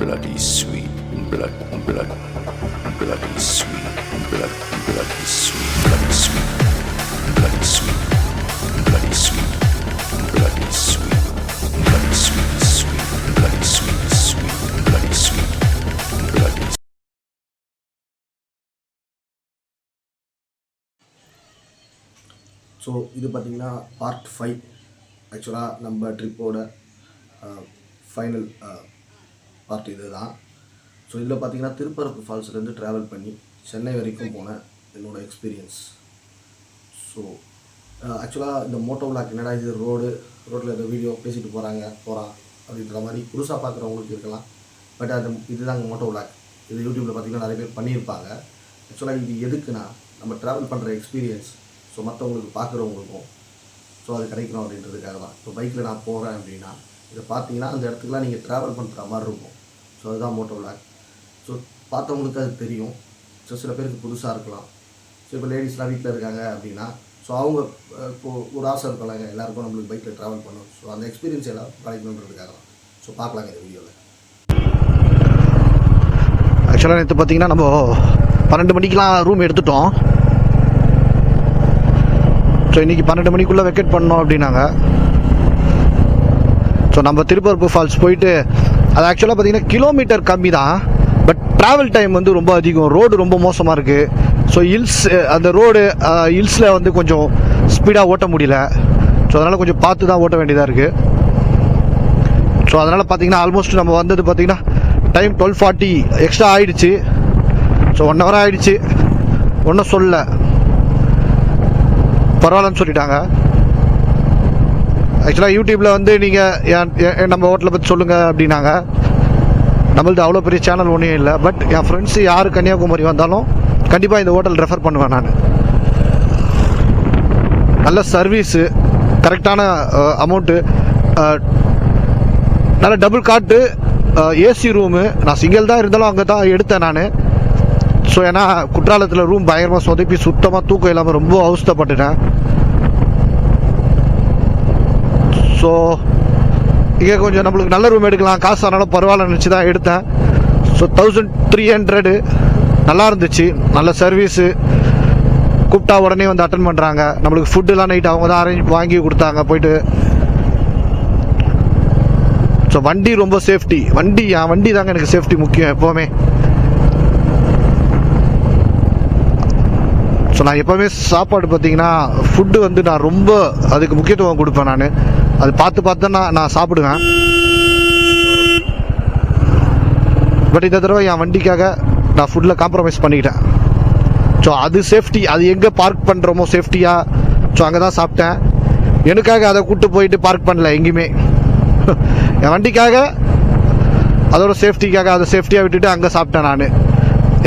bloody sweet, bloody sweet, bloody sweet, bloody sweet, bloody sweet, bloody sweet, bloody sweet, bloody sweet, sweet, bloody sweet, sweet, bloody sweet, bloody. So இது பார்த்திங்கன்னா part 5. ஆக்சுவலாக நம்ம ட்ரிப்போட final part இது தான். So இதில் பார்த்திங்கன்னா Thirparappu ஃபால்ஸ்லேருந்து travel பண்ணி சென்னை வரைக்கும் போன என்னோடய எக்ஸ்பீரியன்ஸ். ஸோ ஆக்சுவலாக இந்த மோட்டோ விளாக் என்னடா இது ரோட்டில் ஏதோ வீடியோ பேசிட்டு போகிறான் அப்படின்ற மாதிரி புதுசாக பார்க்குறவங்களுக்கு இருக்கலாம். பட் அது இதுதாங்க மோட்டோ விளாக். இது யூடியூப்பில் பார்த்திங்கன்னா நிறைய பேர் பண்ணியிருப்பாங்க. ஆக்சுவலாக இது எதுக்குன்னா நம்ம ட்ராவல் பண்ணுற எக்ஸ்பீரியன்ஸ் ஸோ மற்றவங்களுக்கு பார்க்குறவங்களுக்கும் ஸோ அது கிடைக்கணும் அப்படின்றதுக்காக தான். இப்போ பைக்கில் நான் போகிறேன் அப்படின்னா இதை பார்த்தீங்கன்னா அந்த இடத்துக்குலாம் நீங்கள் ட்ராவல் பண்ணுற மாதிரி இருக்கும். ஸோ அதுதான் மோட்டோ விளாக். ஸோ பார்த்தவங்களுக்கு அது தெரியும். ஸோ சில பேருக்கு புதுசாக இருக்கலாம். ஸோ இப்போ லேடிஸ்லாம் வீட்டில் இருக்காங்க அப்படின்னா ஸோ அவங்க இப்போது ஒரு ஆசை இருக்கலாங்க எல்லாேருக்கும் நம்மளுக்கு பைக்கில் ட்ராவல் பண்ணணும். ஸோ அந்த எக்ஸ்பீரியன்ஸ் எல்லாம் கிடைக்கணுன்றதுக்காக தான். ஸோ பார்க்கலாங்க இந்த வீடியோவில். ஆக்சுவலாக நேற்று பார்த்தீங்கன்னா நம்ம 12 மணிக்கெலாம் ரூம் எடுத்துட்டோம். ஸோ இன்றைக்கி 12 மணிக்குள்ளே வெக்கேட் பண்ணோம் அப்படின்னாங்க. ஸோ நம்ம திருப்பரப்பு ஃபால்ஸ் போயிட்டு அது ஆக்சுவலாக பார்த்திங்கன்னா கிலோமீட்டர் கம்மி தான். பட் ட்ராவல் டைம் வந்து ரொம்ப அதிகம். ரோடு ரொம்ப மோசமாக இருக்குது. ஸோ அந்த ரோடு ஹில்ஸில் வந்து கொஞ்சம் ஸ்பீடாக ஓட்ட முடியல. ஸோ அதனால் கொஞ்சம் பார்த்து தான் ஓட்ட வேண்டியதாக இருக்குது. ஸோ அதனால் பார்த்திங்கன்னா ஆல்மோஸ்ட் நம்ம வந்தது பார்த்திங்கன்னா டைம் 12:40 எக்ஸ்ட்ரா ஆகிடுச்சு. ஸோ 1 hour ஆகிடுச்சு. ஒன்றும் சொல்லலை, பரவாயில்லன்னு சொல்லிட்டாங்க. ஆக்சுவலாக யூடியூப்பில் வந்து நீங்கள் நம்ம ஹோட்டலை பற்றி சொல்லுங்கள் அப்படின்னாங்க. நம்மளது அவ்வளோ பெரிய சேனல் ஒன்றும் இல்லை. பட் என் ஃப்ரெண்ட்ஸு யார் கன்னியாகுமரி வந்தாலும் கண்டிப்பாக இந்த ஹோட்டல் ரெஃபர் பண்ணுவேன் நான். நல்ல சர்வீஸு, கரெக்டான அமௌண்ட்டு, நல்ல டபுள் காட்டு, ஏசி ரூமு. நான் சிங்கிள் தான் இருந்தாலும் அங்கே தான் எடுத்தேன் நான். ஸோ ஏன்னா குற்றாலத்தில் ரூம் பயங்கரமாக சொதப்பி சுத்தமாக தூக்கம் இல்லாமல் ரொம்ப அவஸ்தைப்பட்டுட்டேன். ஸோ இங்கே கொஞ்சம் நம்மளுக்கு நல்ல ரூம் எடுக்கலாம், காசு ஆனாலும் பரவாயில்ல நினச்சி தான் எடுத்தேன். ஸோ 1300 நல்லா இருந்துச்சு. நல்ல சர்வீஸு, கூப்பிட்டா உடனே வந்து அட்டன் பண்ணுறாங்க. நம்மளுக்கு ஃபுட்டுலாம் நைட் அவங்க தான் அரேஞ்ச் வாங்கி கொடுத்தாங்க போயிட்டு. ஸோ வண்டி ரொம்ப சேஃப்டி. என் வண்டி தாங்க எனக்கு சேஃப்டி முக்கியம் எப்போவுமே. ஸோ நான் எப்போவுமே சாப்பாடு பார்த்தீங்கன்னா ஃபுட்டு வந்து நான் ரொம்ப அதுக்கு முக்கியத்துவம் கொடுப்பேன். நான் அது பார்த்து நான் சாப்பிடுவேன். பட் இந்த தடவை என் வண்டிக்காக நான் ஃபுட்டில் காம்ப்ரமைஸ் பண்ணிக்கிட்டேன். ஸோ அது சேஃப்டி. அது எங்கே பார்க் பண்ணுறோமோ சேஃப்டியாக, ஸோ அங்கே தான் சாப்பிட்டேன். எனக்காக அதை கூப்பிட்டு போயிட்டு பார்க் பண்ணல எங்கேயுமே. என் வண்டிக்காக அதோட சேஃப்டிக்காக அதை சேஃப்டியாக விட்டுட்டு அங்கே சாப்பிட்டேன் நான்.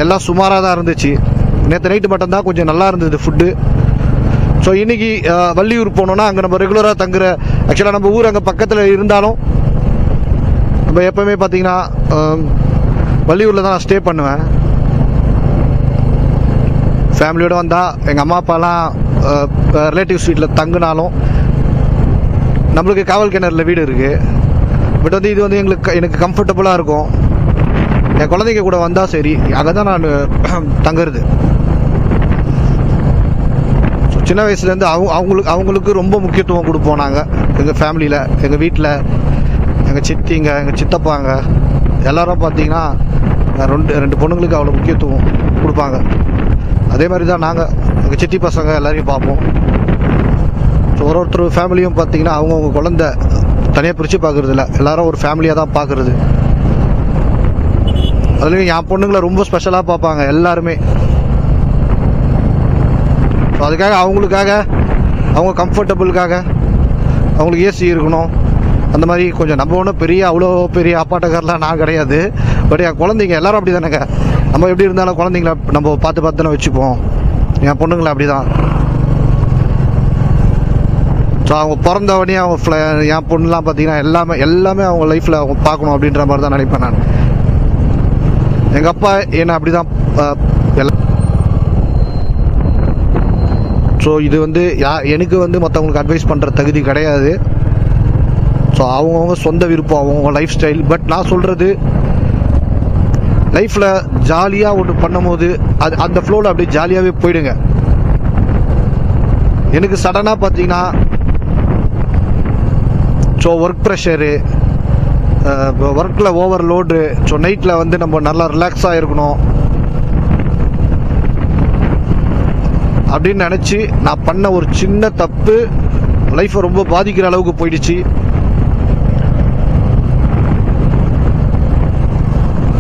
எல்லாம் சுமாராக தான் இருந்துச்சு. நேற்று நைட்டு மட்டும்தான் கொஞ்சம் நல்லா இருந்தது ஃபுட்டு. ஸோ இன்றைக்கி வள்ளியூர் போனோன்னா அங்கே நம்ம ரெகுலராக தங்குற, ஆக்சுவலாக நம்ம ஊர் அங்கே பக்கத்தில் இருந்தாலும் நம்ம எப்போவுமே பார்த்திங்கன்னா வள்ளியூரில் தான் நான் ஸ்டே பண்ணுவேன். ஃபேமிலியோடு வந்தால் எங்கள் அம்மா அப்பாலாம் ரிலேட்டிவ்ஸ் வீட்டில் தங்குனாலும் நம்மளுக்கு காவல் கிணறுல வீடு இருக்குது. பட் வந்து இது வந்து எனக்கு கம்ஃபர்டபுளாக இருக்கும். என் குழந்தைங்க கூட வந்தால் சரி, அங்கே தான் நான் தங்குறது. ஸோ சின்ன வயசுலேருந்து அவங்களுக்கு ரொம்ப முக்கியத்துவம் கொடுப்போம் நாங்கள். எங்கள் ஃபேமிலியில், எங்கள் வீட்டில், எங்கள் சித்திங்க, எங்கள் சித்தப்பாங்க எல்லோரும் பார்த்திங்கன்னா ரெண்டு பொண்ணுங்களுக்கு அவ்வளோ முக்கியத்துவம் கொடுப்பாங்க. அதே மாதிரி தான் நாங்கள் எங்கள் சித்தி பசங்க எல்லாரையும் பார்ப்போம். ஸோ ஒருத்தர் ஃபேமிலியும் பார்த்திங்கன்னா அவங்கவுங்க குழந்தை தனியாக பிரித்து பார்க்குறது இல்லை, எல்லோரும் ஒரு ஃபேமிலியாக தான் பார்க்குறது. அதுலேயும் என் பொண்ணுங்களை ரொம்ப ஸ்பெஷலாக பார்ப்பாங்க எல்லாருமே. ஸோ அதுக்காக அவங்களுக்காக, அவங்க கம்ஃபர்டபுளுக்காக அவங்களுக்கு ஏசி இருக்கணும். அந்த மாதிரி கொஞ்சம் நம்ம ஒன்றும் அவ்வளோ பெரிய அப்பாட்டக்காரெலாம் நான் கிடையாது. பட் என் குழந்தைங்க எல்லோரும் அப்படி தானேங்க. நம்ம எப்படி இருந்தாலும் குழந்தைங்கள நம்ம பார்த்து தானே வச்சுப்போம். என் பொண்ணுங்களை அப்படி தான். ஸோ அவங்க பிறந்தவனே அவங்க என் பொண்ணுலாம் பார்த்திங்கன்னா எல்லாமே அவங்க லைஃப்பில் அவங்க பார்க்கணும் அப்படின்ற மாதிரி தான் நினைப்பேன் நான். எங்கள் அப்பா என்ன அப்படி தான் எல்லாம். ஸோ இது வந்து எனக்கு வந்து மற்றவங்களுக்கு அட்வைஸ் பண்ணுற தகுதி கிடையாது. ஸோ அவங்கவுங்க சொந்த விருப்பம், அவங்கவுங்க லைஃப் ஸ்டைல். பட் நான் சொல்கிறது லைஃப்பில் ஜாலியாக ஒன்று பண்ணும்போது அது அந்த ஃப்ளோவில் அப்படியே ஜாலியாகவே போயிடுங்க. எனக்கு சடனாக பார்த்தீங்கன்னா ஸோ ஒர்க் ப்ரெஷரு, ஒர்க்கில் ஓவர்லோடு, ஸோ நைட்டில் வந்து நம்ம நல்லா ரிலாக்ஸாக இருக்கணும் அப்படின்னு நினச்சி நான் பண்ண ஒரு சின்ன தப்பு லைஃப்பை ரொம்ப பாதிக்கிற அளவுக்கு போயிடுச்சு.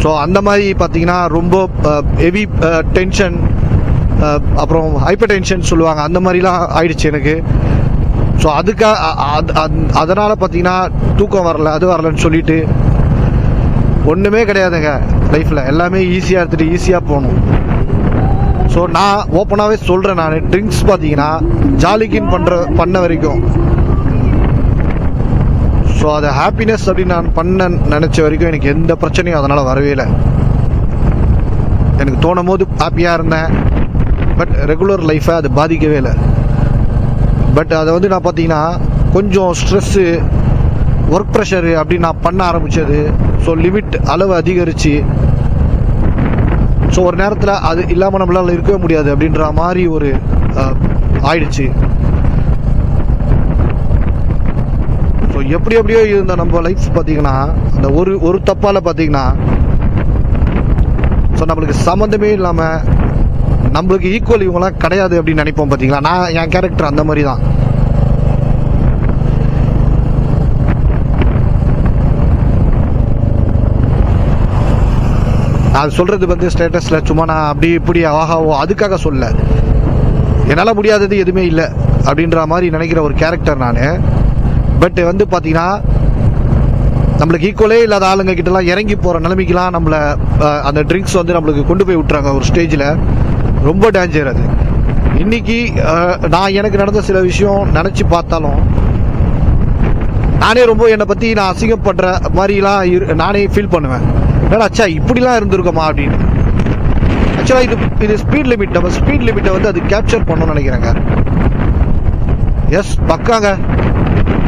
ஸோ அந்த மாதிரி பார்த்தீங்கன்னா ரொம்ப ஹெவி டென்ஷன், அப்புறம் ஹைப்பர் டென்ஷன் சொல்லுவாங்க, அந்த மாதிரிலாம் ஆயிடுச்சு எனக்கு. ஸோ அதனால் பார்த்தீங்கன்னா தூக்கம் வரல, அது வரலன்னு சொல்லிட்டு ஒன்றுமே கிடையாதுங்க லைஃப்பில். எல்லாமே ஈஸியாக எடுத்துகிட்டு ஈஸியாக போகணும். ஸோ நான் ஓப்பனாகவே சொல்கிறேன், நான் ட்ரிங்க்ஸ் பார்த்தீங்கன்னா ஜாலிக்குன்னு பண்ண வரைக்கும், ஸோ அதை ஹாப்பினஸ் அப்படின்னு நான் நினச்ச வரைக்கும் எனக்கு எந்த பிரச்சனையும் அதனால் வரவே இல்லை. எனக்கு தோணும் போது ஹாப்பியாக இருந்தேன். பட் ரெகுலர் லைஃப்பை அது பாதிக்கவே இல்லை. பட் அதை வந்து நான் பார்த்தீங்கன்னா கொஞ்சம் ஸ்ட்ரெஸ்ஸு, ஒர்க் ப்ரெஷரு அப்படின்னு நான் பண்ண ஆரம்பித்தது. ஸோ லிமிட் அளவு அதிகரித்து, ஸோ ஒரு நேரத்தில் அது இல்லாமல் நம்மளால் இருக்கவே முடியாது அப்படின்ற மாதிரி ஒரு ஆயிடுச்சு. ஸோ எப்படியோ இருந்த நம்ம லைஃப் பார்த்தீங்கன்னா அந்த ஒரு தப்பால் பார்த்தீங்கன்னா ஸோ நம்மளுக்கு சம்மந்தமே இல்லாமல் நம்மளுக்கு ஈக்குவல் இவங்களாம் கிடையாது அப்படின்னு நினைப்போம் பார்த்தீங்களா. நான் என் கேரக்டர் அந்த மாதிரி தான். அது சொல்கிறது வந்து ஸ்டேட்டஸில் சும்மா நான் அப்படி இப்படி ஆகாவோ அதுக்காக சொல்ல, என்னால் முடியாதது எதுவுமே இல்லை அப்படின்ற மாதிரி நினைக்கிற ஒரு கேரக்டர் நான். பட் வந்து பார்த்தீங்கன்னா நம்மளுக்கு ஈக்குவலே இல்லாத ஆளுங்க கிட்டலாம் இறங்கி போகிற நிலைமைக்கெலாம் நம்மளை அந்த ட்ரிங்க்ஸ் வந்து நம்மளுக்கு கொண்டு போய் விட்டுறாங்க ஒரு ஸ்டேஜில். ரொம்ப டேஞ்சர் அது. இன்றைக்கி நான் எனக்கு நடந்த சில விஷயம் நினச்சி பார்த்தாலும் நானே ரொம்ப என்னை பற்றி நான் அசிங்கப்படுற மாதிரிலாம் நானே ஃபீல் பண்ணுவேன். ஏன்னா அச்சா இப்படிலாம் இருந்திருக்கோமா அப்படின்னு. ஆக்சுவலாக இது ஸ்பீட் லிமிட், நம்ம ஸ்பீட் லிமிட்டை வந்து அது கேப்சர் பண்ணணும்னு நினைக்கிறேங்க. எஸ் பக்காங்க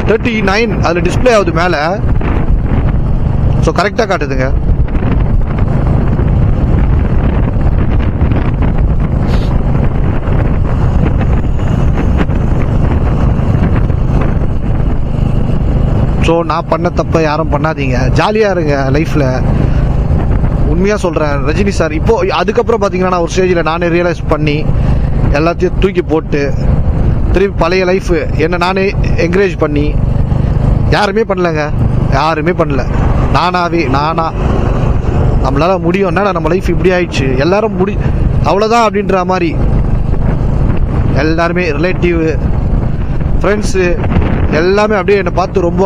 39 அதில் டிஸ்பிளே ஆகுது மேலே. ஸோ கரெக்டாக காட்டுதுங்க. ஸோ நான் பண்ண தப்பை யாரும் பண்ணாதீங்க, ஜாலியாக இருங்க லைஃப்பில். உண்மையாக சொல்கிறேன் ரஜினி சார். இப்போது அதுக்கப்புறம் பார்த்தீங்கன்னா நான் ஒரு ஸ்டேஜில் நானே ரியலைஸ் பண்ணி எல்லாத்தையும் தூக்கி போட்டு திருப்பி பழைய லைஃபு என்னை நானே என்கரேஜ் பண்ணி, யாருமே பண்ணலைங்க, யாருமே பண்ணல, நானா நம்மளால் முடியும். என்னடா நம்ம லைஃப் இப்படி ஆயிடுச்சு, எல்லாரும் அவ்வளோதான் அப்படின்ற மாதிரி எல்லாருமே ரிலேட்டிவ், ஃப்ரெண்ட்ஸு எல்லாமே அப்படியே என்னை பார்த்து ரொம்ப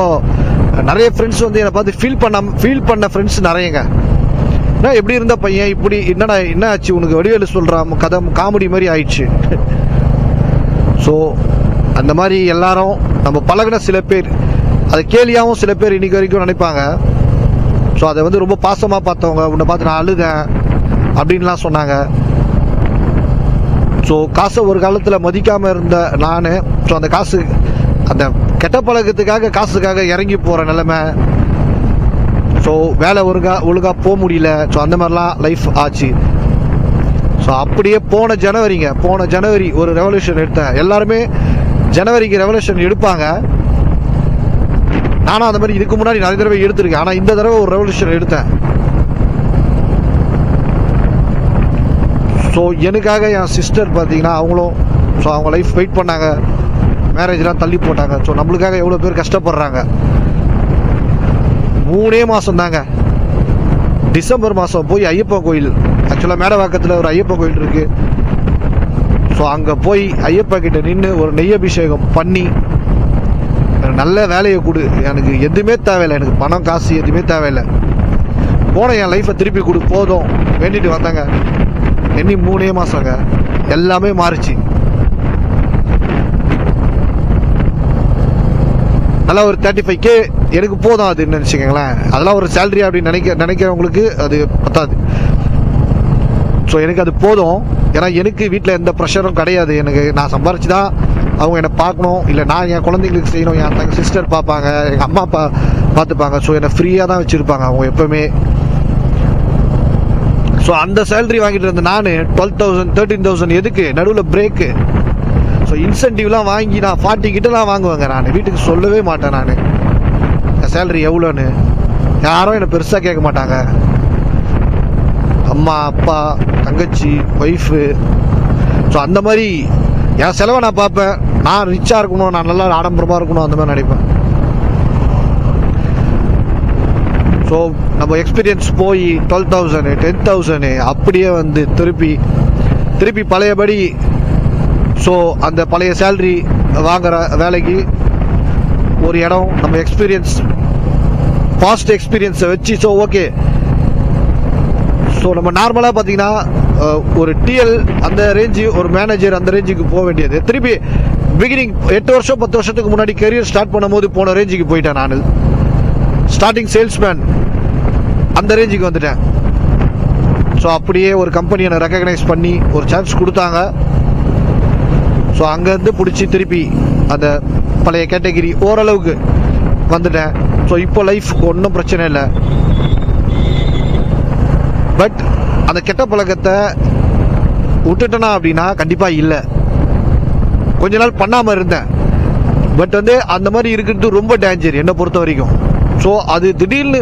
நிறைய ஃப்ரெண்ட்ஸ் வந்து என்னை பார்த்து ஃபீல் பண்ண ஃப்ரெண்ட்ஸ் நிறையங்க. ஏன்னா எப்படி இருந்த பையன் இப்படி என்ன ஆச்சு உனக்கு, வடிவேலு சொல்கிறான் கதை காமெடி மாதிரி ஆயிடுச்சு. ஸோ அந்த மாதிரி எல்லாரும் நம்ம பழகின சில பேர் அதை கேலியாகவும் சில பேர் இன்றைக்கி வரைக்கும் நினைப்பாங்க. ஸோ அதை வந்து ரொம்ப பாசமாக பார்த்தவங்க உன்னை பார்த்து நான் அழுதேன் அப்படின்லாம் சொன்னாங்க. ஸோ காசை ஒரு காலத்தில் மதிக்காமல் இருந்த நான், ஸோ அந்த காசு அந்த கெட்ட பழக்கத்துக்காக காசுக்காக இறங்கி போகிற நிலைமை. ஸோ வேலை ஒழுங்காக போக முடியல. ஸோ அந்த மாதிரிலாம் லைஃப் ஆச்சு. ஸோ அப்படியே போன ஜனவரி ஒரு ரெவல்யூஷன் எடுத்தேன். எல்லாருமே ஜனவரிக்கு ரெவல்யூஷன் எடுப்பாங்க. நானும் அந்த மாதிரி இதுக்கு முன்னாடி நிறைய தடவை எடுத்திருக்கேன். ஆனால் இந்த தடவை ஒரு ரெவல்யூஷன் எடுத்தேன். ஸோ எனக்காக என் சிஸ்டர் பார்த்தீங்கன்னா அவங்களும் ஸோ அவங்க லைஃப் வெயிட் பண்ணாங்க, மேரேஜ்லாம் தள்ளி போட்டாங்க. ஸோ நம்மளுக்காக எவ்வளோ பேர் கஷ்டப்படுறாங்க. 3 மாதம் தாங்க. டிசம்பர் மாதம் போய் ஐயப்பன் கோயில், ஆக்சுவலாக மேடவாக்கத்தில் ஒரு ஐயப்பன் கோயில் இருக்குது. ஸோ அங்கே போய் ஐயப்பன் கிட்ட நின்று ஒரு நெய் அபிஷேகம் பண்ணி, நல்ல வேலையை கொடு, எனக்கு எதுவுமே தேவையில்லை, எனக்கு பணம் காசு எதுவுமே தேவையில்லை, போன என் லைஃப்பை திருப்பி கொடு போதும் வேண்டிட்டு வந்தாங்க. எண்ணி 3 மாதங்க எல்லாமே மாறிச்சு. நல்லா ஒரு 35K எனக்கு போதும் அதுன்னு நினச்சிக்கங்களேன். அதெல்லாம் ஒரு சேலரி அப்படின்னு நினைக்கிறவங்களுக்கு அது பத்தாது. ஸோ எனக்கு அது போதும். ஏன்னா எனக்கு வீட்டில் எந்த ப்ரெஷரும் கிடையாது. நான் சம்பாரிச்சு தான் அவங்க என்னை பார்க்கணும், இல்லை நான் என் குழந்தைங்களுக்கு செய்யணும். என் சிஸ்டர் பார்ப்பாங்க, எங்கள் அம்மா அப்பா பார்த்துப்பாங்க. ஸோ என்னை ஃப்ரீயாக தான் வச்சுருப்பாங்க அவங்க எப்போவுமே. ஸோ அந்த சேலரி வாங்கிட்டு இருந்த நான் 12,000 13,000 எதுக்கு நடுவில் பிரேக்கு. ஸோ இன்சென்டிவ்லாம் வாங்கி நான் 40 கிட்டலாம் வாங்குவேங்க. நான் வீட்டுக்கு சொல்லவே மாட்டேன். நான் என் சேலரி எவ்வளோன்னு யாரும் என்னை பெருசாக கேட்க மாட்டாங்க. அம்மா அப்பா தங்கச்சி ஒய்ஃபு, ஸோ அந்த மாதிரி என் செலவை நான் பார்ப்பேன். நான் ரிச்சாக இருக்கணும், நான் நல்லா ஆடம்பரமாக இருக்கணும், அந்த மாதிரி நினைப்பேன். ஸோ நம்ம எக்ஸ்பீரியன்ஸ் போய் 12,000 10,000 அப்படியே வந்து திருப்பி பழையபடி, ஸோ அந்த பழைய சேல்ரி வாங்குகிற வேலைக்கு ஒரு இடம் நம்ம எக்ஸ்பீரியன்ஸ் பாஸ்ட் எக்ஸ்பீரியன்ஸை வச்சு, ஸோ ஓகே. ஸோ நம்ம நார்மலாக பார்த்தீங்கன்னா ஒரு டிஎல் அந்த ரேஞ்சு, ஒரு மேனேஜர் அந்த ரேஞ்சுக்கு போக வேண்டியது திருப்பி பிகினிங் 8 வருஷம் 10 வருஷத்துக்கு முன்னாடி கெரியர் ஸ்டார்ட் பண்ணும்போது போன ரேஞ்சுக்கு போயிட்டேன். நான் ஸ்டார்டிங் சேல்ஸ்மேன் அந்த ரேஞ்சுக்கு வந்துட்டேன். ஸோ அப்படியே ஒரு கம்பெனி என்னை ரெக்கக்னைஸ் பண்ணி ஒரு சான்ஸ் கொடுத்தாங்க. ஸோ அங்கேருந்து பிடிச்சி திருப்பி அந்த பழைய கேட்டகிரி ஓரளவுக்கு வந்துட்டேன். ஸோ இப்போ லைஃப் ஒன்றும் பிரச்சனை இல்லை. பட் அந்த கெட்ட பழக்கத்தை விட்டுட்டேனா அப்படின்னா கண்டிப்பாக இல்லை. கொஞ்ச நாள் பண்ணாமல் இருந்தேன். பட் வந்து அந்த மாதிரி இருக்கிறது ரொம்ப டேஞ்சர் என்னை பொறுத்த வரைக்கும். ஸோ அது திடீர்னு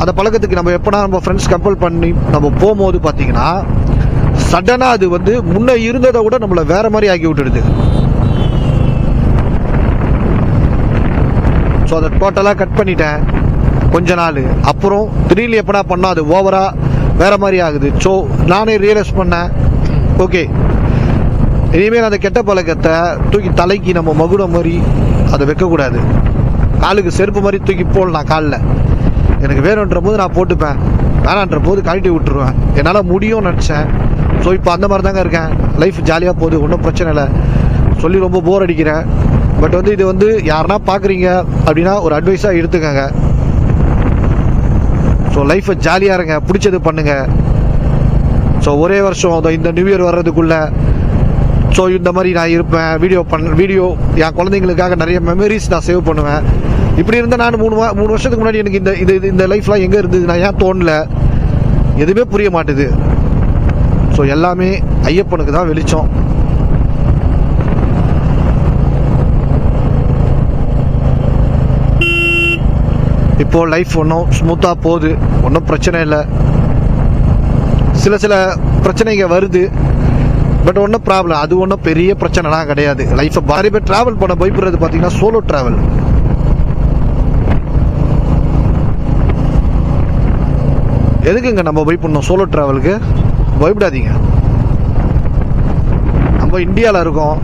அந்த பழக்கத்துக்கு நம்ம எப்போனா நம்ம ஃப்ரெண்ட்ஸ் கம்பல் பண்ணி நம்ம போகும்போது பார்த்தீங்கன்னா சடனாக அது வந்து முன்னே இருந்ததை விட நம்மளை வேற மாதிரி ஆக்கி விட்டுடுது. ஸோ அதை டோட்டலாக கட் பண்ணிட்டேன் கொஞ்ச நாள். அப்புறம் திடீர்னு எப்போனா பண்ணால் அது ஓவராக வேற மாதிரி ஆகுது. ஸோ நானே ரியலைஸ் பண்ணேன், ஓகே இனிமேல் அந்த கெட்ட பழக்கத்தை தூக்கி தலைக்கு நம்ம மகுடம் மாதிரி அதை வைக்கக்கூடாது. காலுக்கு செருப்பு மாதிரி தூக்கி போடலாம் காலில். எனக்கு வேணுன்ற போது நான் போட்டுப்பேன், வேணான்ற போது கழட்டி விட்டுருவேன். என்னால் முடியும்னு நினச்சேன். ஸோ இப்போ அந்த மாதிரி தாங்க இருக்கேன். லைஃப் ஜாலியாக போகுது, ஒன்றும் பிரச்சனை இல்லை. சொல்லி ரொம்ப போர் அடிக்கிறேன். பட் வந்து இது வந்து யாருன்னா பார்க்குறீங்க அப்படின்னா ஒரு அட்வைஸாக எடுத்துக்கங்க. ஸோ லைஃப்பை ஜாலியாக இருங்க, பிடிச்சது பண்ணுங்க. ஸோ ஒரே வருஷம் இந்த நியூ இயர் வர்றதுக்குள்ளே ஸோ இந்த மாதிரி நான் இருப்பேன். வீடியோ என் குழந்தைங்களுக்காக நிறைய மெமரிஸ் நான் சேவ் பண்ணுவேன். இப்படி இருந்தால் நான் 3 வருஷத்துக்கு முன்னாடி எனக்கு இந்த லைஃப்லாம் எங்கே இருந்தது நான் ஏன் தோணல, எதுவுமே புரிய மாட்டுது. ஸோ எல்லாமே ஐயப்பனுக்கு தான் வெளிச்சம். இப்போது லைஃப் ஒன்றும் ஸ்மூத்தாக போகுது, ஒன்றும் பிரச்சனை இல்லை. சில பிரச்சனைங்க வருது, பட் ஒன்றும் ப்ராப்ளம், அது ஒன்றும் பெரிய பிரச்சனைலாம் கிடையாது. லைஃப்பை நிறைய பேர் ட்ராவல் பண்ண பயப்படுறது பார்த்தீங்கன்னா சோலோ ட்ராவல். எதுக்குங்க நம்ம பயப்படணும் சோலோ ட்ராவலுக்கு? பயப்படாதீங்க. நம்ம இந்தியாவில் இருக்கோம்.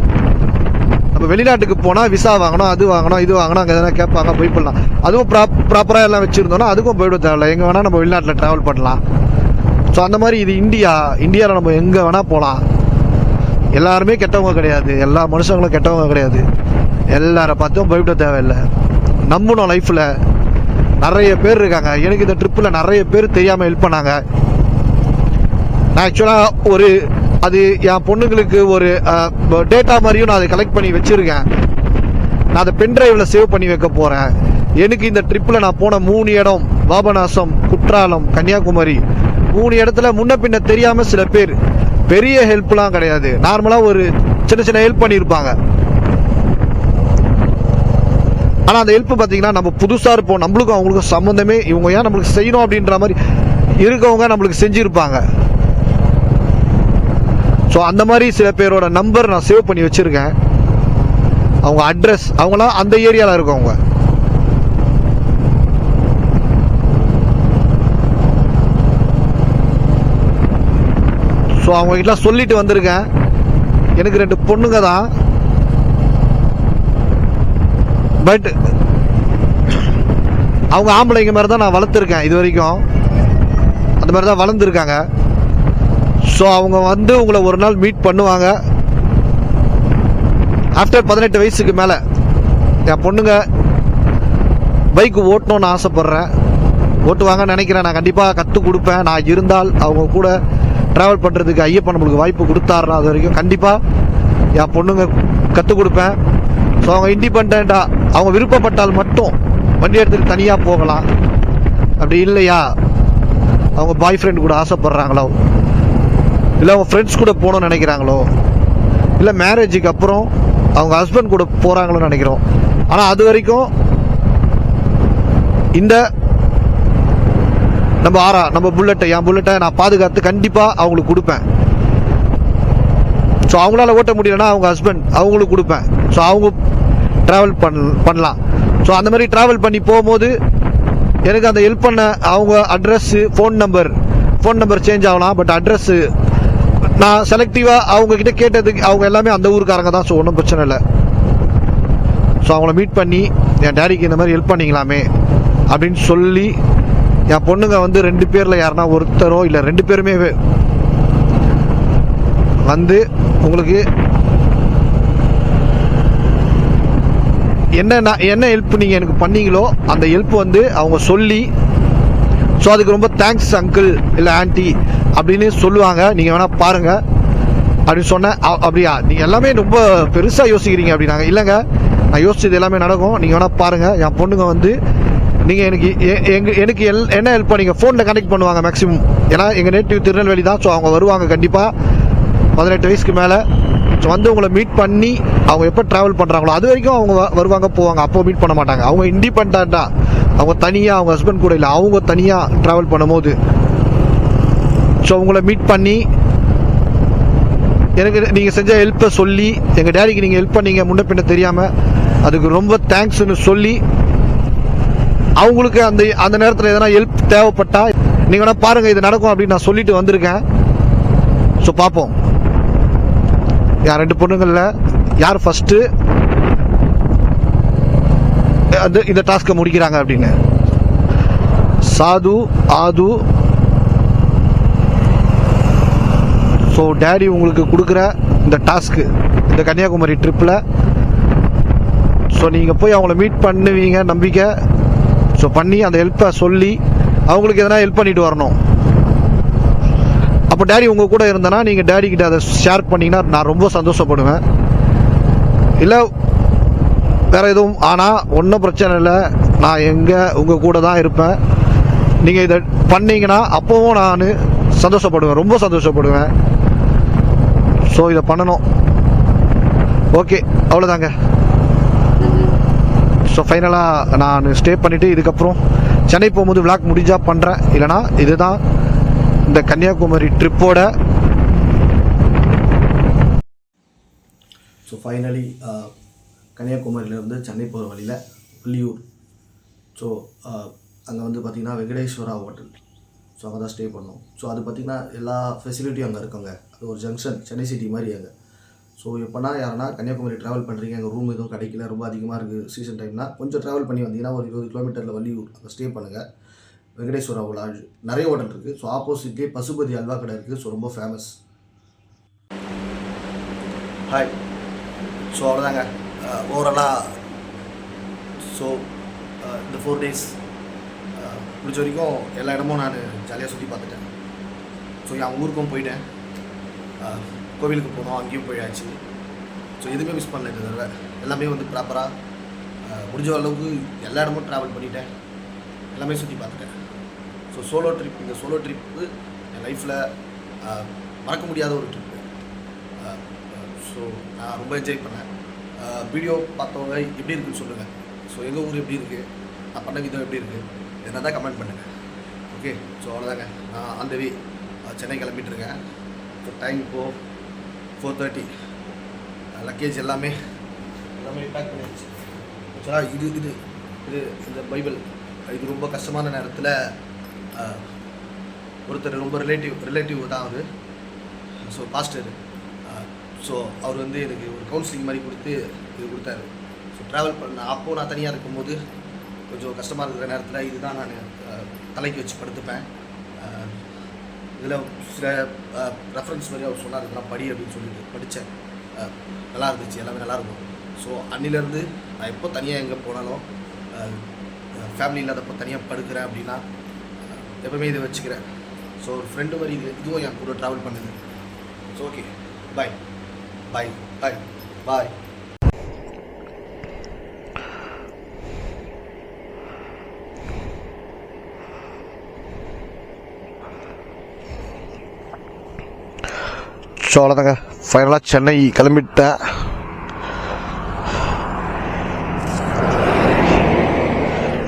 நம்ம வெளிநாட்டுக்கு போனால் விசா வாங்கணும், அது வாங்கணும், இது வாங்கணும், அங்கே எதனா கேட்பாங்க, பயப்படலாம். அதுவும் ப்ராப்பராக எல்லாம் வச்சுருந்தோன்னா அதுக்கும் போய்விட தேவையில்ல. எங்கே வேணால் நம்ம வெளிநாட்டில் ட்ராவல் பண்ணலாம். ஸோ அந்த மாதிரி இது இந்தியாவில் நம்ம எங்கே வேணால் போகலாம். எல்லாருமே கெட்டவங்க கிடையாது, எல்லா மனுஷங்களும் கெட்டவங்க கிடையாது. எல்லாரை பார்த்தும் பயப்பட தேவையில்லை. நம்பணும். லைஃப்பில் நிறைய பேர் இருக்காங்க. எனக்கு இந்த ட்ரிப்பில் நிறைய பேர் தெரியாமல் ஹெல்ப் பண்ணாங்க. நான் ஆக்சுவலாக அது என் பொண்ணுங்களுக்கு ஒரு டேட்டா மாதிரியும் நான் அதை கலெக்ட் பண்ணி வச்சுருக்கேன். நான் அதை பென்ட்ரைவில் சேவ் பண்ணி வைக்க போகிறேன். எனக்கு இந்த ட்ரிப்பில் நான் போன 3 இடம், பாபநாசம், குற்றாலம், கன்னியாகுமரி, 3 இடத்துல முன்ன பின்ன தெரியாமல் சில பேர் பெரிய ஹெல்ப்லாம் கிடையாது, நார்மலாக ஒரு சின்ன ஹெல்ப் பண்ணியிருப்பாங்க. ஆனால் அந்த ஹெல்ப் பார்த்தீங்கன்னா நம்ம புதுசாக இருப்போம், நம்மளுக்கும் அவங்களுக்கும் சம்மந்தமே, இவங்க ஏன் நம்மளுக்கு செய்யணும் அப்படின்ற மாதிரி இருக்கவங்க நம்மளுக்கு செஞ்சுருப்பாங்க. ஸோ அந்த மாதிரி சில பேரோட நம்பர் நான் சேவ் பண்ணி வச்சுருக்கேன். அவங்க அட்ரஸ், அவங்களாம் அந்த ஏரியாவில் இருக்கவங்க. ஸோ அவங்ககிட்டலாம் சொல்லிட்டு வந்திருக்கேன். எனக்கு 2 பொண்ணுங்க தான். பட் அவங்க ஆம்பளைங்க மாதிரி தான் நான் வளர்த்துருக்கேன் இது வரைக்கும். அந்த மாதிரி தான் வளர்ந்துருக்காங்க. ஸோ அவங்க வந்து உங்களை ஒரு நாள் மீட் பண்ணுவாங்க. ஆஃப்டர் 18 வயசுக்கு மேலே என் பொண்ணுங்க பைக்கு ஓட்டணும்னு ஆசைப்பட்றேன். ஓட்டுவாங்கன்னு நினைக்கிறேன். நான் கண்டிப்பாக கற்றுக் கொடுப்பேன். நான் இருந்தால் அவங்க கூட ட்ராவல் பண்ணுறதுக்கு ஐயப்பன் நம்மளுக்கு வாய்ப்பு கொடுத்தாருன்னா அது வரைக்கும் கண்டிப்பாக என் பொண்ணுங்க கற்றுக் கொடுப்பேன். ஸோ அவங்க இண்டிபெண்ட்டாக அவங்க விருப்பப்பட்டால் மட்டும் வண்டி எடுத்துகிட்டு தனியாக போகலாம். அப்படி இல்லையா அவங்க பாய் ஃப்ரெண்ட் கூட ஆசைப்படுறாங்களோ, இல்லை அவங்க ஃப்ரெண்ட்ஸ் கூட போகணும்னு நினைக்கிறாங்களோ, இல்லை மேரேஜுக்கு அப்புறம் அவங்க ஹஸ்பண்ட் கூட போகிறாங்களோன்னு நினைக்கிறோம். ஆனால் அது வரைக்கும் இந்த நம்ம புல்லட்டை, என் புல்லட்டை நான் பாதுகாத்து கண்டிப்பாக அவங்களுக்கு கொடுப்பேன். ஸோ அவங்களால ஓட்ட முடியலன்னா அவங்க ஹஸ்பண்ட் அவங்களுக்கு கொடுப்பேன். ஸோ அவங்க ட்ராவல் பண்ணலாம். ஸோ அந்த மாதிரி ட்ராவல் பண்ணி போகும்போது எனக்கு அந்த ஹெல்ப் பண்ண அவங்க அட்ரஸ்ஸு, ஃபோன் நம்பர் சேஞ்ச் ஆகலாம். பட் அட்ரஸ்ஸு நான் செலக்டிவாக அவங்கக்கிட்ட கேட்டதுக்கு அவங்க எல்லாமே அந்த ஊருக்காரங்க தான். ஸோ ஒன்றும் பிரச்சனை இல்லை. ஸோ அவங்கள மீட் பண்ணி என் டேடிக்கு இந்த மாதிரி ஹெல்ப் பண்ணிக்கலாமே அப்படின்னு சொல்லி என் பொண்ணுங்க வந்து 2 பேரில் யாருன்னா ஒருத்தரோ இல்லை 2 பேருமே வந்து உங்களுக்கு என்ன ஹெல்ப் நீங்கள் எனக்கு பண்ணீங்களோ அந்த ஹெல்ப் வந்து அவங்க சொல்லி, ஸோ அதுக்கு ரொம்ப தேங்க்ஸ் அங்கிள் இல்லை ஆன்ட்டி அப்படின்னு சொல்லுவாங்க. நீங்கள் வேணால் பாருங்கள் அப்படின்னு சொன்னேன். அப்படியா, நீங்கள் எல்லாமே ரொம்ப பெருசாக யோசிக்கிறீங்க அப்படின்னாங்க. இல்லைங்க, நான் யோசிச்சது எல்லாமே நடக்கும், நீங்கள் வேணால் பாருங்கள். என் பொண்ணுங்க வந்து நீங்கள் எனக்கு என்ன ஹெல்ப் பண்ணீங்க, ஃபோனில் கனெக்ட் பண்ணுவாங்க மேக்ஸிமம். ஏன்னா எங்கள் நேட்டிவ் திருநெல்வேலி தான். ஸோ அவங்க வருவாங்க கண்டிப்பாக 18 வயசுக்கு மேலே. ஸோ வந்து உங்களை மீட் பண்ணி அவங்க எப்போ ட்ராவல் பண்ணுறாங்களோ அது வரைக்கும் அவங்க வருவாங்க போவாங்க. அப்போ மீட் பண்ண மாட்டாங்க. அவங்க இண்டிபெண்ட்டாக, அவங்க தனியாக, அவங்க ஹஸ்பண்ட் கூட இல்லை, அவங்க தனியாக ட்ராவல் பண்ணும்போது ஸோ உங்களை மீட் பண்ணி எனக்கு நீங்கள் செஞ்ச ஹெல்ப்பை சொல்லி, எங்கள் டேடிக்கு நீங்கள் ஹெல்ப் பண்ணீங்க முன்ன பின்ன தெரியாமல், அதுக்கு ரொம்ப தேங்க்ஸ்ன்னு சொல்லி அவங்களுக்கு அந்த நேரத்தில் எதனா ஹெல்ப் தேவைப்பட்டா நீங்கள் வேணால் பாருங்கள், இது நடக்கும் அப்படின்னு நான் சொல்லிட்டு வந்திருக்கேன். ஸோ பார்ப்போம் யார் 2 பொண்ணுங்களில் யார் ஃபஸ்ட்டு இந்த டாஸ்க்கை முடிக்கிறாங்க அப்படின்னு. சாது, ஆது. ஸோ டேடி உங்களுக்கு கொடுக்குற இந்த டாஸ்க்கு, இந்த கன்னியாகுமரி ட்ரிப்பில் ஸோ நீங்கள் போய் அவங்கள மீட் பண்ணுவீங்க நம்பிக்கை. ஸோ பண்ணி அந்த ஹெல்ப்பை சொல்லி அவங்களுக்கு எதனா ஹெல்ப் பண்ணிட்டு வரணும். அப்போ டேடி உங்கள் கூட இருந்தேன்னா நீங்கள் டேடிக்கிட்ட அதை ஷேர் பண்ணிங்கன்னா நான் ரொம்ப சந்தோஷப்படுவேன். இல்லை வேறு எதுவும், ஆனால் ஒன்றும் பிரச்சனை இல்லை, நான் உங்கள் கூட தான் இருப்பேன். நீங்கள் இதை பண்ணீங்கன்னா அப்போவும் நான் சந்தோஷப்படுவேன், ரொம்ப சந்தோஷப்படுவேன். ஸோ இதை பண்ணணும். ஓகே, அவ்வளோதாங்க. ஸோ ஃபைனலாக நான் ஸ்டே பண்ணிவிட்டு இதுக்கப்புறம் சென்னை போகும்போது விளாக் முடிஞ்சால் பண்ணுறேன். இல்லைனா இதுதான் இந்த கன்னியாகுமரி ட்ரிப்போட. ஸோ ஃபைனலி கன்னியாகுமரியிலேருந்து சென்னை போகிற வழியில் புள்ளியூர். ஸோ அங்கே வந்து பார்த்திங்கன்னா வெங்கடேஸ்வரா ஹோட்டல். ஸோ அங்கே தான் ஸ்டே பண்ணோம். ஸோ அது பார்த்திங்கன்னா எல்லா ஃபெசிலிட்டியும் அங்கே இருக்குங்க. அது ஒரு ஜங்ஷன், சென்னை சிட்டி மாதிரி அங்கே. ஸோ எப்போனா யாருன்னா கன்னியாகுமரி ட்ராவல் பண்ணுறீங்க, அங்கே ரூம் எதுவும் கிடைக்கல, ரொம்ப அதிகமாக இருக்குது சீசன் டைம்னா, கொஞ்சம் ட்ராவல் பண்ணி வந்தீங்கன்னா ஒரு 20 கிலோமீட்டரில் வள்ளியூர் அங்கே ஸ்டே பண்ணுங்கள். வெங்கடேஸ்வரா லாட்ஜ் நிறைய ஹோட்டல் இருக்குது. ஸோ ஆப்போசிட்லேயே பசுபதி அல்வா கடை இருக்குது. ஸோ ரொம்ப ஃபேமஸ். ஹாய். ஸோ அவ்வளோதாங்க ஓவராலாக. ஸோ இந்த 4 days முடிச்ச வரைக்கும் எல்லா இடமும் நான் ஜாலியாக சுற்றி பார்த்துட்டேன். ஸோ என் ஊருக்கும் போயிட்டேன், கோவிலுக்கு போனோம், அங்கேயும் போயாச்சு. ஸோ எதுவுமே மிஸ் பண்ணல இந்த தடவை. எல்லாமே வந்து ப்ராப்பராக முடிஞ்ச அளவுக்கு எல்லா இடமும் ட்ராவல் பண்ணிட்டேன், எல்லாமே சுற்றி பார்த்துட்டேன். ஸோ சோலோ ட்ரிப், இந்த சோலோ ட்ரிப்பு என் லைஃப்பில் மறக்க முடியாத ஒரு ட்ரிப்பு. ஸோ நான் ரொம்ப என்ஜாய் பண்ணேன். வீடியோ பார்த்தவங்க எப்படி இருக்குன்னு சொல்லுங்கள். ஸோ எங்கள் ஊர் எப்படி இருக்குது, நான் பண்ண விதம் எப்படி இருக்குது, என்ன தான் கமெண்ட் பண்ணுங்கள். ஓகே, ஸோ அவ்வளோதாங்க. நான் அந்த வே சென்னை கிளம்பிட்டுருக்கேன். ஸோ டைம் இப்போது 4:30. லக்கேஜ் எல்லாமே பேக் பண்ணிடுச்சு. ஆக்சுவலாக இது இந்த பைபிள் இது ரொம்ப கஷ்டமான நேரத்தில் ஒருத்தர் ரொம்ப ரிலேட்டிவ் தான் அவர். So pastor. ஸோ அவர் வந்து எனக்கு ஒரு கவுன்சிலிங் மாதிரி கொடுத்து இது கொடுத்தாரு. ஸோ ட்ராவல் பண்ண அப்போது நான் தனியாக இருக்கும்போது கொஞ்சம் கஷ்டமாக இருக்கிற நேரத்தில் இதுதான் நான் தலைக்கு வச்சு படுத்துப்பேன். இதில் சில ரெஃபரன்ஸ் மாதிரி அவர் சொன்னார், இதெல்லாம் படி அப்படின்னு சொல்லிட்டு படித்தேன். நல்லா இருந்துச்சு, எல்லாமே நல்லாயிருக்கும். ஸோ அன்னிலேருந்து நான் எப்போ தனியாக எங்கே போனாலும் ஃபேமிலி இல்லாதப்போ தனியாக படுக்கிறேன் அப்படின்னா எப்போவுமே இதை வச்சுக்கிறேன். ஸோ ஒரு ஃப்ரெண்டு மாதிரி இதுவும் என் கூட ட்ராவல் பண்ணுது. ஸோ ஓகே, பாய் பாய் பாய் பாய். ஸோ அவ்வளோதாங்க, ஃபைனலாக சென்னை கிளம்பிட்டேன்.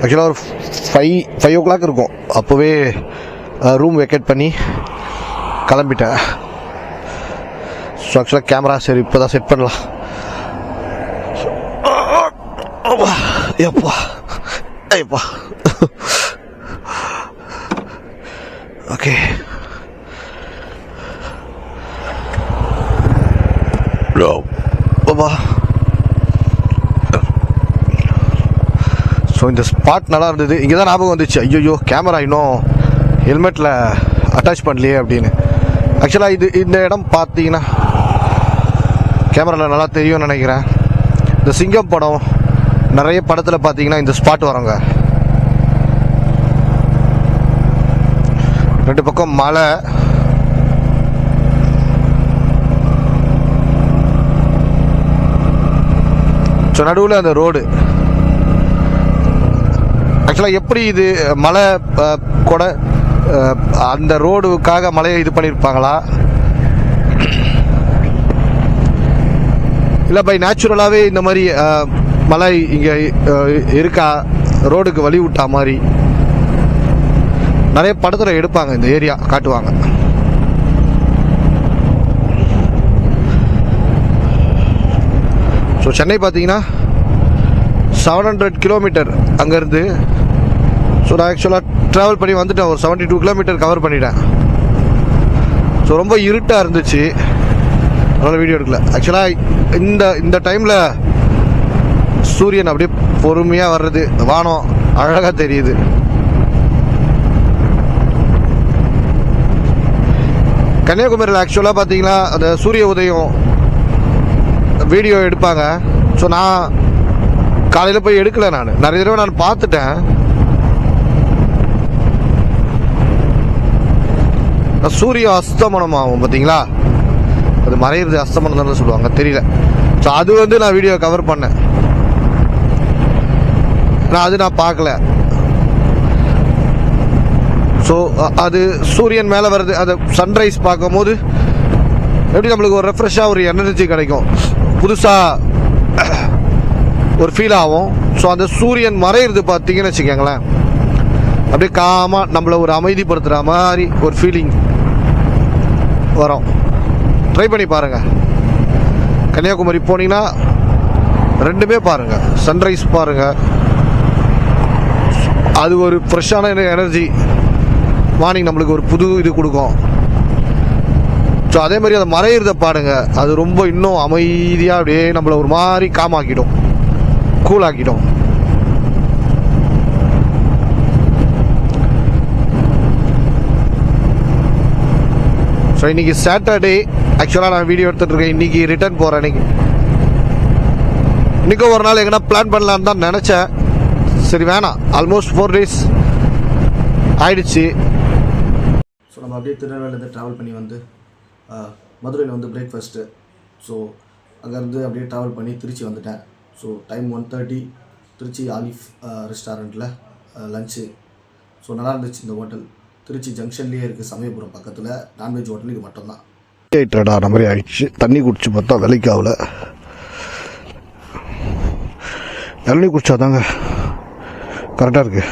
ஆக்சுவலாக ஒரு 5 o'clock இருக்கும், அப்போவே ரூம் வெக்கேட் பண்ணி கிளம்பிட்டேன். ஸோ ஆக்சுவலாக கேமரா சரி இப்போ தான் செட் பண்ணலாம். எப்பா ஐயப்பா ஓகே. அப்பா ஸோ இந்த ஸ்பாட் நல்லா இருந்தது. இங்கே தான் ஞாபகம் வந்துச்சு, ஐயோ கேமரா இன்னும் ஹெல்மெட்டில் அட்டாச் பண்ணலையே அப்படின்னு. ஆக்சுவலாக இந்த இடம் பார்த்தீங்கன்னா கேமராவில் நல்லா தெரியும்னு நினைக்கிறேன். இந்த சிங்கம் படம் நிறைய படத்தில் பார்த்தீங்கன்னா இந்த ஸ்பாட் வரங்க. 2 பக்கம் மலை, ஸோ நடுவில் அந்த ரோடு. ஆக்சுவலாக எப்படி இது மலை கூட அந்த ரோடுக்காக மலையை இது பண்ணியிருப்பாங்களா இல்லை பை நேச்சுரலாகவே இந்த மாதிரி மலை இங்கே இருக்கா, ரோடுக்கு வழி விட்டா மாதிரி நிறைய படத்தில் எடுப்பாங்க, இந்த ஏரியா காட்டுவாங்க. ஸோ சென்னை பார்த்தீங்கன்னா 700 கிலோமீட்டர் அங்கேருந்து. ஸோ நான் ஆக்சுவலாக ட்ராவல் பண்ணி வந்துட்டேன், ஒரு 72 கிலோமீட்டர் கவர் பண்ணிட்டேன். ஸோ ரொம்ப இருட்டாக இருந்துச்சு, அதனால் வீடியோ எடுக்கல. ஆக்சுவலாக இந்த டைமில் சூரியன் அப்படியே பொறுமையாக வர்றது, வானம் அழகாக தெரியுது. கன்னியாகுமரியில் ஆக்சுவலாக பார்த்தீங்கன்னா அந்த சூரிய உதயம் வீடியோ எடுப்பாங்க. ஸோ நான் காலையில் போய் எடுக்கலை, நான் நிறைய தடவை நான் பார்த்துட்டேன். சூரிய அஸ்தமனம் ஆகும் பார்த்தீங்களா, அது மறையிறது அஸ்தமனம் தான் சொல்லுவாங்க, தெரியல. ஸோ அது நான் வீடியோ கவர் பண்ணேன், நான் பார்க்கல. ஸோ அது சூரியன் மேலே வர்றது, அந்த சன்ரைஸ் பார்க்கும் போது எப்படி நம்மளுக்கு ஒரு ரெஃப்ரெஷ்ஷாக ஒரு எனர்ஜி கிடைக்கும், புதுசாக ஒரு ஃபீல் ஆகும். ஸோ அந்த சூரியன் மறையிறது பார்த்தீங்கன்னு வச்சுக்கோங்களேன், அப்படியே காமாக நம்மளை ஒரு அமைதிப்படுத்துகிற மாதிரி ஒரு ஃபீலிங் வரும். ட்ரை பண்ணி பாருங்கள், கன்னியாகுமரி போனீங்கன்னா ரெண்டுமே பாருங்கள், சன்ரைஸ் பாருங்கள், அது ஒரு ஃப்ரெஷ்ஷான எனர்ஜி மார்னிங் நம்மளுக்கு ஒரு புது இது கொடுக்கும். ஸோ அதே மாதிரி அதை மறையிறத பாருங்க, அது ரொம்ப இன்னும் அமைதியாக அப்படியே நம்மளை ஒரு மாதிரி காமாக்கிடும், கூலாக்கிடும். ஸோ இன்னைக்கு சாட்டர்டே, ஆக்சுவலாக நான் வீடியோ எடுத்துகிட்டு இருக்கேன், இன்னைக்கு ரிட்டர்ன் போகிறேன். இன்னைக்கும் ஒரு நாள் எங்கன்னா பிளான் பண்ணலான்னு தான் நினச்சேன், சரி வேணாம், ஆல்மோஸ்ட் 4 days ஆயிடுச்சு. ஸோ நம்ம அப்படியே திருநெல்வேலியிலேருந்து ட்ராவல் பண்ணி வந்து மதுரையில் வந்து பிரேக்ஃபாஸ்ட்டு. ஸோ அங்கேருந்து அப்படியே ட்ராவல் பண்ணி திருச்சி வந்துட்டேன். ஸோ டைம் 1:30, திருச்சி ஆலிஃப் ரெஸ்டாரண்ட்டில் லஞ்சு. ஸோ நல்லா இருந்துச்சு இந்த ஹோட்டல், திருச்சி ஜங்ஷன்லேயே இருக்குது, சமயபுரம் பக்கத்தில். நான்வெஜ் ஹோட்டல் இது மட்டும்தான். ஆகிட்ட மாதிரி ஆயிடுச்சு. தண்ணி குடிச்சு பார்த்தா விலைக்கு ஆகல, இளநீ குடிச்சாதாங்க கரெக்டாக இருக்கு.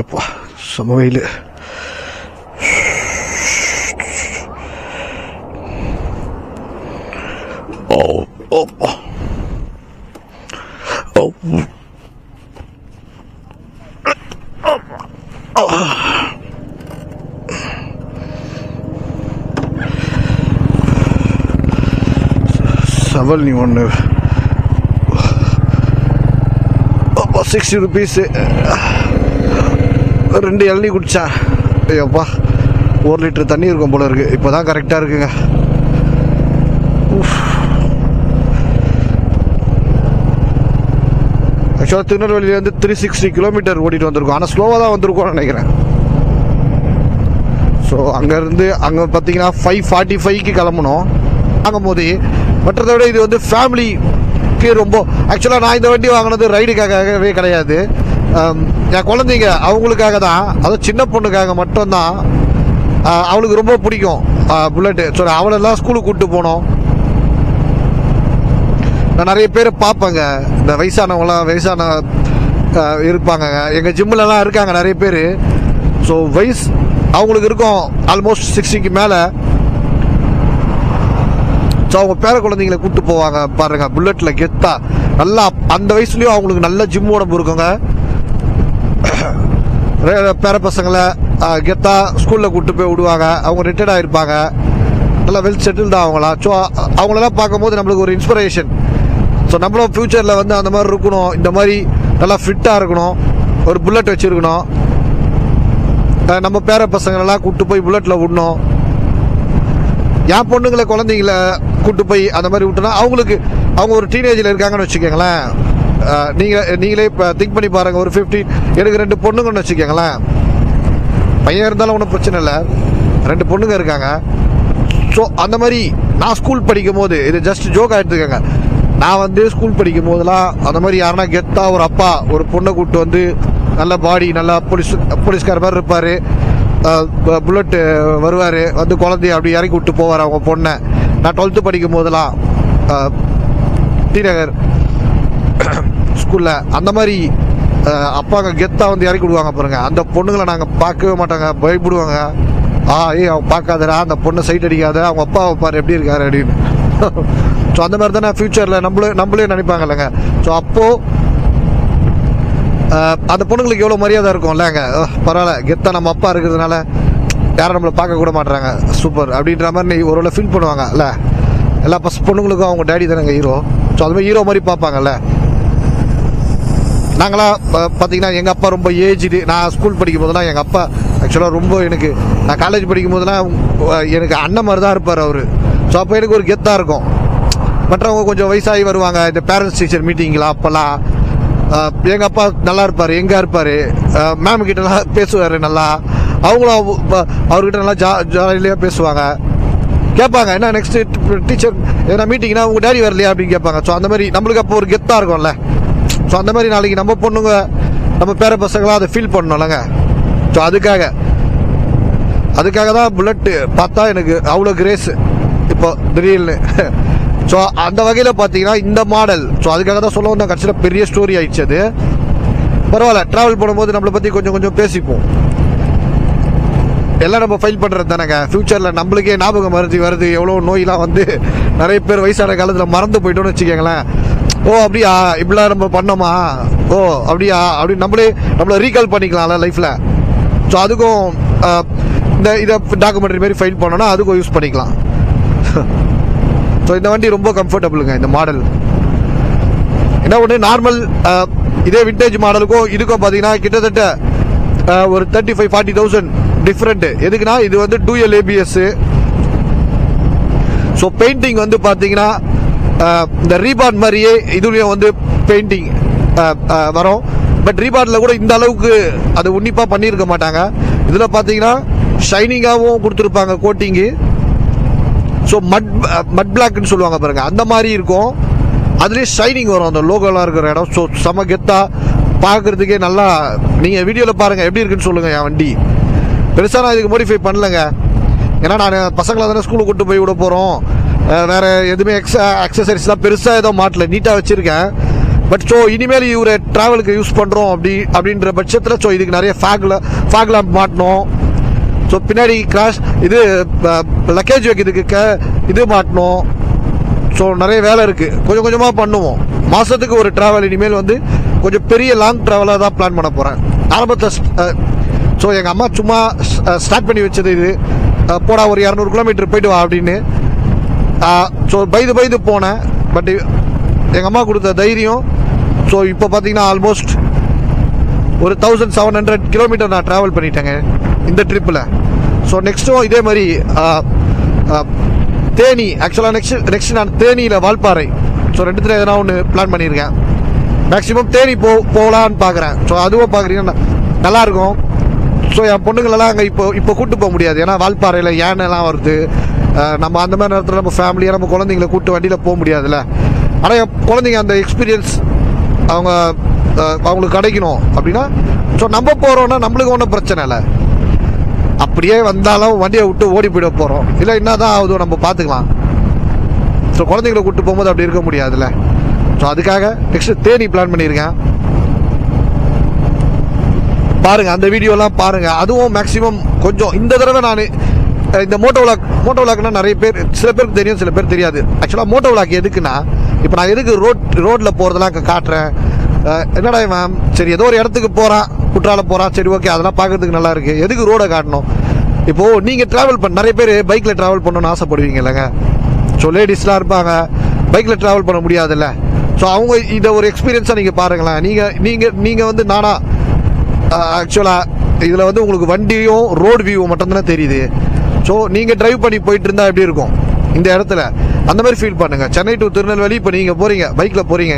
எப்பா செம வெயில். செவல் நீ ஒன்று 60 rupees, 2 இளநீ குடிச்சா. ஐயோப்பா 1 லிட்டர் தண்ணி இருக்கும் போல இருக்கு. இப்போ தான் கரெக்டாக இருக்குங்க. ஆக்சுவலாக திருநெல்வேலியிலேருந்து 360 கிலோமீட்டர் ஓடிட்டு வந்திருக்கோம், ஆனால் ஸ்லோவாக தான் வந்திருக்கோம்னு நினைக்கிறேன். ஸோ அங்கேருந்து அங்கே பார்த்தீங்கன்னா 5:45 கிளம்பணும். வாங்கும் போது மற்றதை விட இது வந்து ஃபேமிலிக்கு ரொம்ப, ஆக்சுவலாக நான் இந்த வண்டி வாங்கினது ரைடுக்காகவே கிடையாது, என் குழந்தைங்க அவங்களுக்காக தான், அதுவும் சின்ன பொண்ணுக்காக மட்டும்தான் அவளுக்கு ரொம்ப பிடிக்கும் புல்லட்டு. ஸோ அவளெல்லாம் ஸ்கூலுக்கு கூப்பிட்டு போனோம். நான் நிறைய பேர் பார்ப்பேங்க, இந்த வயசான இருப்பாங்க எங்கள் ஜிம்மிலலாம் இருக்காங்க நிறைய பேர். ஸோ வயசு அவங்களுக்கு இருக்கும் ஆல்மோஸ்ட் 60க்கு மேலே. ஸோ அவங்க பேர குழந்தைங்களை கூப்பிட்டு போவாங்க பாருங்க புல்லட்டில் கெத்தா. நல்லா அந்த வயசுலேயும் அவங்களுக்கு நல்ல ஜிம் உடம்பு இருக்குங்க. பேர பசங்களை கெத்தா ஸ்கூலில் கூப்பிட்டு போய் விடுவாங்க. அவங்க ரிட்டையர்ட் ஆகிருப்பாங்க, நல்லா வெல் செட்டில்டு அவங்களாம். ஸோ அவங்களெல்லாம் பார்க்கும்போது நம்மளுக்கு ஒரு இன்ஸ்பிரேஷன். ஸோ நம்மளும் ஃப்யூச்சரில் வந்து அந்த மாதிரி இருக்கணும், இந்த மாதிரி நல்லா ஃபிட்டாக இருக்கணும், ஒரு புல்லட் வச்சுருக்கணும். நம்ம பேர பசங்களெல்லாம் கூப்பிட்டு போய் புல்லட்டில் விடணும். என் பொண்ணுங்களை குழந்தைங்கள கூப்பிட்டு போய் அந்த மாதிரி விட்டோன்னா அவங்க ஒரு டீனேஜில் இருக்காங்கன்னு வச்சுக்கோங்களேன். நீங்களே இப்போ திங்க் பண்ணி பாருங்கள், ஒரு 15 எனக்கு 2 பொண்ணுங்கன்னு வச்சுக்கோங்களேன். பையன் இருந்தாலும் ஒன்றும் பிரச்சனை இல்லை, 2 பொண்ணுங்க இருக்காங்க. ஸோ அந்த மாதிரி நான் ஸ்கூல் படிக்கும் போது, இது ஜஸ்ட் ஜோக் ஆகிட்டுருக்காங்க, நான் வந்து ஸ்கூல் படிக்கும் போதெல்லாம் அந்த மாதிரி யாருன்னா கெத்தா ஒரு அப்பா ஒரு பொண்ணை கூப்பிட்டு வந்து நல்ல பாடி, நல்லா போலீஸ்கார மாதிரி இருப்பார், புல்லட்டு வருவார், வந்து குழந்தைய அப்படி இறக்கி விட்டு போவார் அவங்க பொண்ணை. நான் 12th படிக்கும் போதெல்லாம் டிநகர் ஸ்கூலில் அந்த மாதிரி அப்பாங்க கெத்தா வந்து இறக்கி விடுவாங்க பாருங்க. அந்த பொண்ணுங்களை நாங்கள் பார்க்கவே மாட்டாங்க, பயப்படுவாங்க. அவன் பார்க்காதடா, அந்த பொண்ணை சைட் அடிக்காத, அவங்க அப்பாவை பாரு எப்படி இருக்காரு அப்படின்னு. ஸோ அந்த மாதிரி தானே ஃப்யூச்சரில் நம்மளே நினைப்பாங்க இல்லைங்க. ஸோ அப்போது அந்த பொண்ணுங்களுக்கு எவ்வளோ மரியாதை இருக்கும் இல்லைங்க. பரவாயில்ல, கெத்தாக நம்ம அப்பா இருக்கிறதுனால யாரும் நம்மளை பார்க்க கூட மாட்டுறாங்க, சூப்பர் அப்படின்ற மாதிரி ஒரு வேளை ஃபீல் பண்ணுவாங்க இல்லை. எல்லா பொண்ணுங்களுக்கும் அவங்க டேடி தானேங்க ஹீரோ. ஸோ அது மாதிரி ஹீரோ மாதிரி பார்ப்பாங்கல்ல. நாங்களாம் பார்த்தீங்கன்னா எங்கள் அப்பா ரொம்ப ஏஜ்டு. நான் ஸ்கூல் படிக்கும் போதெல்லாம் எங்கள் அப்பா ஆக்சுவலாக ரொம்ப நான் காலேஜ் படிக்கும் போதெல்லாம் எனக்கு அண்ணன் மாதிரி தான் இருப்பார் அவர். ஸோ அப்போ எனக்கு ஒரு கெத்தாக இருக்கும். மற்றவங்க கொஞ்சம் வயசாகி வருவாங்க இந்த பேரண்ட்ஸ் டீச்சர் மீட்டிங்லாம். அப்போல்லாம் எங்கள் அப்பா நல்லா இருப்பார், எங்கே இருப்பார், மேம் கிட்டலாம் பேசுவார் நல்லா. அவங்களும் அவர்கிட்ட நல்லா ஜாலியாக பேசுவாங்க. கேட்பாங்க, என்ன நெக்ஸ்ட்டு டீச்சர் எதனா மீட்டிங்னா உங்கள் டேடி வரலையா அப்படின்னு கேட்பாங்க. ஸோ அந்த மாதிரி நம்மளுக்கு அப்போ ஒரு கெத்தாக இருக்கும்ல. ஸோ அந்த மாதிரி நாளைக்கு நம்ம பொண்ணுங்க நம்ம பேர பசங்களாம் அதை ஃபீல் பண்ணணும்லங்க. ஸோ அதுக்காக தான் புல்லட்டு பார்த்தா எனக்கு அவ்வளோ கிரேஸ் இப்போ திடீர்னு. ஸோ அந்த வகையில் பார்த்தீங்கன்னா இந்த மாடல், ஸோ அதுக்காக தான் சொல்ல வந்த கடைசியில் பெரிய ஸ்டோரி ஆயிடுச்சு. அது பரவாயில்ல, ட்ராவல் பண்ணும்போது நம்மளை பற்றி கொஞ்சம் பேசிப்போம். எல்லாம் நம்ம ஃபைல் பண்ணுறது தானேங்க. ஃப்யூச்சரில் நம்மளுக்கே ஞாபகம் வருது எவ்வளோ நோயெலாம் வந்து நிறைய பேர் வயசான காலத்தில் மறந்து போயிட்டோன்னு வச்சுக்கோங்களேன். அப்படியா இப்படிலாம் நம்ம பண்ணோமா, அப்படியா அப்படின்னு நம்மளை ரீகால் பண்ணிக்கலாம்ல லைஃப்பில். ஸோ அதுக்கும் இதை டாக்குமெண்ட்ரி மாதிரி ஃபைல் பண்ணோன்னா அதுக்கும் யூஸ் பண்ணிக்கலாம். ஸோ இந்த வண்டி ரொம்ப கம்ஃபர்டபுளுங்க. இந்த மாடல் என்ன ஒன்று நார்மல் இதே விண்டேஜ் மாடலுக்கும் இதுக்கும் பார்த்தீங்கன்னா கிட்டத்தட்ட ஒரு 35,000-40,000 டிஃப்ரெண்ட்டு. எதுக்குன்னா இது வந்து டூயல் ABS. ஸோ பெயிண்டிங் வந்து பார்த்தீங்கன்னா இந்த ரீபார்ட் மாதிரியே இதுலேயும் வந்து பெயிண்டிங் வரும். பட் ரீபார்டில் கூட இந்த அளவுக்கு அது உன்னிப்பாக பண்ணியிருக்க மாட்டாங்க. இதில் பார்த்தீங்கன்னா ஷைனிங்காகவும் கொடுத்துருப்பாங்க கோட்டிங்கு. ஸோ மட் பிளாக்னு சொல்லுவாங்க பாருங்க, அந்த மாதிரி இருக்கும். அதுலேயே ஷைனிங் வரும் அந்த லோகோலாம் இருக்கிற இடம். ஸோ செம கெத்தா பார்க்குறதுக்கே நல்லா. நீங்கள் வீடியோவில் பாருங்கள் எப்படி இருக்குன்னு சொல்லுங்கள். என் வண்டி பெருசாக நான் இதுக்கு மாடிஃபை பண்ணலைங்க. ஏன்னா நான் பசங்களை தானே ஸ்கூலுக்கு கூட்டு போய் விட போகிறோம். வேறு எதுவுமே அக்சசரிஸ்லாம் பெருசாக ஏதோ மாட்டல, நீட்டாக வச்சுருக்கேன். பட் ஸோ இனிமேல் இவரை ட்ராவலுக்கு யூஸ் பண்ணுறோம் அப்படின்ற பட்சத்தில் ஸோ இதுக்கு நிறைய ஃபேக் லேம்ப் மாட்டணும். ஸோ பின்னாடி கிராஷ் இது லக்கேஜ் வைக்கிறதுக்கு இது மாட்டணும். ஸோ நிறைய வேலை இருக்குது, கொஞ்சமாக பண்ணுவோம். மாதத்துக்கு ஒரு ட்ராவல் இனிமேல் வந்து கொஞ்சம் பெரிய லாங் ட்ராவலாக தான் பிளான் பண்ண போகிறேன். ஆரம்பத்தில் ஸோ எங்கள் அம்மா சும்மா ஸ்டார்ட் பண்ணி வச்சது இது, போடா ஒரு 200 கிலோமீட்டர் போயிட்டு வா அப்படின்னு. ஸோ பயந்து போனேன். பட் எங்கள் அம்மா கொடுத்த தைரியம். ஸோ இப்போ பார்த்தீங்கன்னா ஆல்மோஸ்ட் ஒரு 1700 கிலோமீட்டர் நான் ட்ராவல் பண்ணிட்டேங்க இந்த ட்ரிப்பில். ஸோ நெக்ஸ்ட்டும் இதே மாதிரி தேனி, ஆக்சுவலாக நெக்ஸ்ட் நான் தேனியில் வால்பாறை, ஸோ 2த்துல எதனா ஒன்று பிளான் பண்ணியிருக்கேன். மேக்ஸிமம் தேனி போகலான்னு பார்க்குறேன். ஸோ அதுவும் பார்க்குறீங்கன்னா நல்லாயிருக்கும். ஸோ என் பொண்ணுங்களெல்லாம் அங்கே இப்போ கூப்பிட்டு போக முடியாது, ஏன்னா வால்பாறையில் யானைலாம் வருது. நம்ம அந்த மாதிரி நேரத்தில் நம்ம ஃபேமிலியாக நம்ம குழந்தைங்கள கூப்பிட்டு வண்டியில் போக முடியாதுல்ல. ஆனால் என் குழந்தைங்க அந்த எக்ஸ்பீரியன்ஸ் அவங்களுக்கு கிடைக்கணும் அப்படின்னா ஸோ நம்ம போகிறோன்னா நம்மளுக்கு ஒன்றும் பிரச்சனை இல்லை. அப்படியே வந்தாலும் வண்டியை விட்டு ஓடி போயிட போகிறோம். இல்லை என்ன தான் ஆகுதோ நம்ம பார்த்துக்கலாம். ஸோ குழந்தைங்களை கூப்பிட்டு போகும்போது அப்படி இருக்க முடியாதுல்ல. ஸோ அதுக்காக நெக்ஸ்ட் தேனி பிளான் பண்ணியிருக்கேன். பாருங்கள், அந்த வீடியோலாம் பாருங்கள். அதுவும் மேக்ஸிமம் கொஞ்சம் இந்த தடவை நான் இந்த மோட்டோ விளாக்னா நிறைய பேர், சில பேருக்கு தெரியும், சில பேர் தெரியாது. ஆக்சுவலாக மோட்டோ விளாக் எதுக்குன்னா, இப்போ நான் எதுக்கு ரோட்டில் போகிறதெல்லாம் காட்டுறேன். என்னடா மேம், சரி ஏதோ ஒரு இடத்துக்கு போகிறான், குற்றாலம் போகிறான், சரி ஓகே அதெல்லாம் பார்க்கறதுக்கு நல்லா இருக்குது, எதுக்கு ரோடை காட்டணும்? இப்போது நீங்கள் ட்ராவல் நிறைய பேர் பைக்கில் ட்ராவல் பண்ணணும்னு ஆசைப்படுவீங்க இல்லைங்க. ஸோ லேடிஸ்லாம் இருப்பாங்க, பைக்கில் ட்ராவல் பண்ண முடியாதுல்ல. ஸோ அவங்க இதை ஒரு எக்ஸ்பீரியன்ஸாக நீங்கள் பாருங்களேன். நீங்கள் வந்து நானா ஆக்சுவலாக இதில் வந்து உங்களுக்கு வண்டியும் ரோடு வியூ மட்டும்தானே தெரியுது. ஸோ நீங்கள் டிரைவ் பண்ணி போயிட்டு இருந்தால் எப்படி இருக்கும் இந்த இடத்துல, அந்த மாதிரி ஃபீல் பண்ணுங்கள். சென்னை டு திருநெல்வேலி இப்போ நீங்கள் போகிறீங்க, பைக்கில் போகிறீங்க,